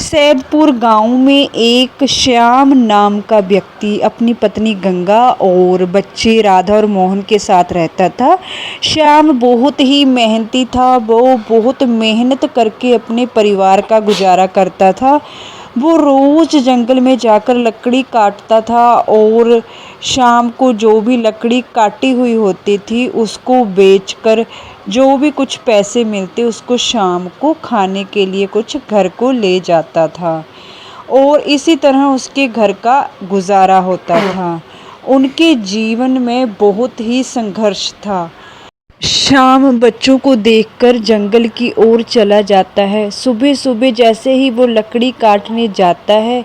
सैदपुर गांव में एक श्याम नाम का व्यक्ति अपनी पत्नी गंगा और बच्चे राधा और मोहन के साथ रहता था। श्याम बहुत ही मेहनती था। वो बहुत मेहनत करके अपने परिवार का गुजारा करता था। वो रोज जंगल में जाकर लकड़ी काटता था और शाम को जो भी लकड़ी काटी हुई होती थी उसको बेचकर जो भी कुछ पैसे मिलते उसको शाम को खाने के लिए कुछ घर को ले जाता था और इसी तरह उसके घर का गुजारा होता था। उनके जीवन में बहुत ही संघर्ष था। शाम बच्चों को देखकर जंगल की ओर चला जाता है। सुबह सुबह जैसे ही वो लकड़ी काटने जाता है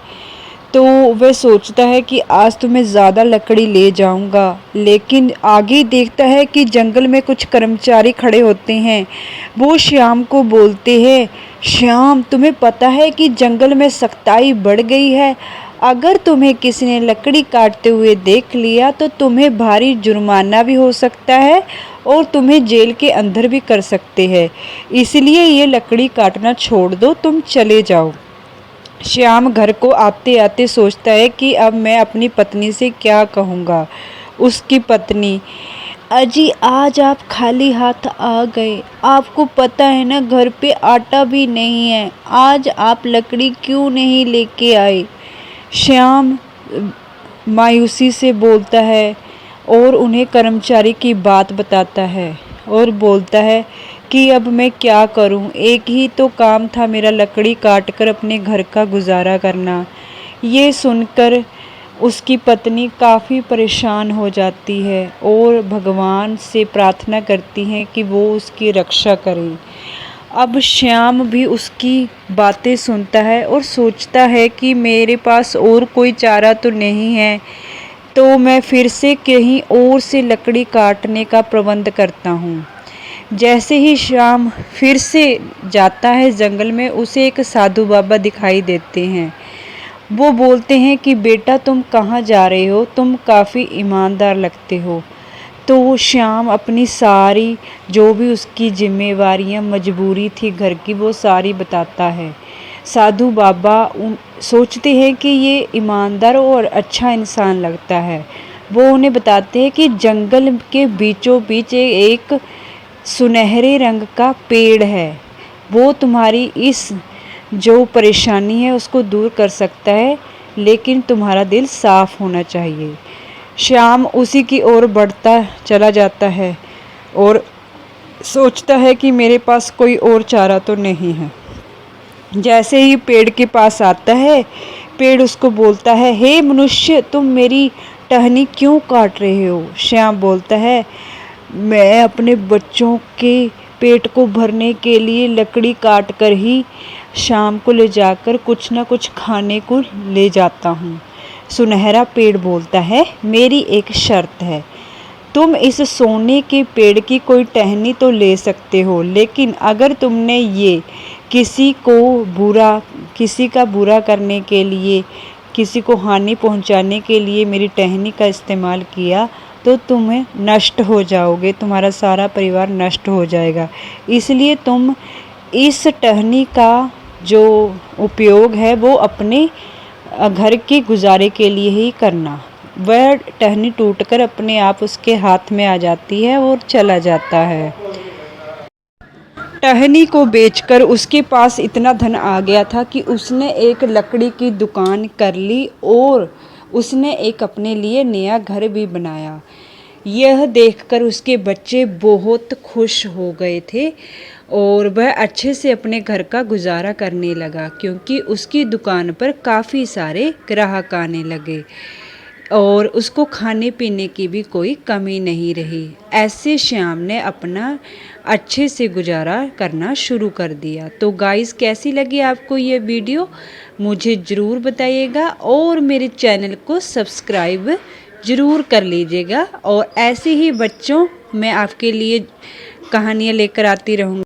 तो वह सोचता है कि आज तो मैं ज़्यादा लकड़ी ले जाऊंगा, लेकिन आगे देखता है कि जंगल में कुछ कर्मचारी खड़े होते हैं। वो श्याम को बोलते हैं, श्याम तुम्हें पता है कि जंगल में सख्ताई बढ़ गई है। अगर तुम्हें किसी ने लकड़ी काटते हुए देख लिया तो तुम्हें भारी जुर्माना भी हो सकता है और तुम्हें जेल के अंदर भी कर सकते हैं। इसलिए ये लकड़ी काटना छोड़ दो, तुम चले जाओ। श्याम घर को आते आते सोचता है कि अब मैं अपनी पत्नी से क्या कहूँगा। उसकी पत्नी, अजी आज आप खाली हाथ आ गए, आपको पता है ना घर पे आटा भी नहीं है, आज आप लकड़ी क्यों नहीं लेके आए। श्याम मायूसी से बोलता है और उन्हें कर्मचारी की बात बताता है और बोलता है कि अब मैं क्या करूं, एक ही तो काम था मेरा लकड़ी काटकर अपने घर का गुजारा करना। ये सुनकर उसकी पत्नी काफ़ी परेशान हो जाती है और भगवान से प्रार्थना करती हैं कि वो उसकी रक्षा करें। अब श्याम भी उसकी बातें सुनता है और सोचता है कि मेरे पास और कोई चारा तो नहीं है, तो मैं फिर से कहीं और से लकड़ी काटने का प्रबंध करता हूँ। जैसे ही श्याम फिर से जाता है जंगल में, उसे एक साधु बाबा दिखाई देते हैं। वो बोलते हैं कि बेटा तुम कहाँ जा रहे हो, तुम काफ़ी ईमानदार लगते हो। तो श्याम अपनी सारी जो भी उसकी जिम्मेवारियां मजबूरी थी घर की वो सारी बताता है। साधु बाबा सोचते हैं कि ये ईमानदार और अच्छा इंसान लगता है। वो उन्हें बताते हैं कि जंगल के बीचों बीच एक सुनहरे रंग का पेड़ है, वो तुम्हारी इस जो परेशानी है उसको दूर कर सकता है, लेकिन तुम्हारा दिल साफ होना चाहिए। श्याम उसी की ओर बढ़ता चला जाता है और सोचता है कि मेरे पास कोई और चारा तो नहीं है। जैसे ही पेड़ के पास आता है, पेड़ उसको बोलता है, हे मनुष्य तुम मेरी टहनी क्यों काट रहे हो। श्याम बोलता है, मैं अपने बच्चों के पेट को भरने के लिए लकड़ी काट कर ही शाम को ले जाकर कुछ ना कुछ खाने को ले जाता हूँ। सुनहरा पेड़ बोलता है, मेरी एक शर्त है, तुम इस सोने के पेड़ की कोई टहनी तो ले सकते हो, लेकिन अगर तुमने ये किसी का बुरा करने के लिए, किसी को हानि पहुंचाने के लिए मेरी टहनी का इस्तेमाल किया तो तुम्हें नष्ट हो जाओगे, तुम्हारा सारा परिवार नष्ट हो जाएगा। इसलिए तुम इस टहनी का जो उपयोग है वो अपने घर के गुजारे के लिए ही करना। वह टहनी टूटकर अपने आप उसके हाथ में आ जाती है और चला जाता है। टहनी को बेचकर उसके पास इतना धन आ गया था कि उसने एक लकड़ी की दुकान कर ली और उसने एक अपने लिए नया घर भी बनाया। यह देखकर उसके बच्चे बहुत खुश हो गए थे और वह अच्छे से अपने घर का गुजारा करने लगा, क्योंकि उसकी दुकान पर काफ़ी सारे ग्राहक आने लगे और उसको खाने पीने की भी कोई कमी नहीं रही। ऐसे श्याम ने अपना अच्छे से गुजारा करना शुरू कर दिया। तो गाइस, कैसी लगी आपको ये वीडियो मुझे ज़रूर बताइएगा और मेरे चैनल को सब्सक्राइब ज़रूर कर लीजिएगा और ऐसे ही बच्चों मैं आपके लिए कहानियाँ लेकर आती रहूँगी।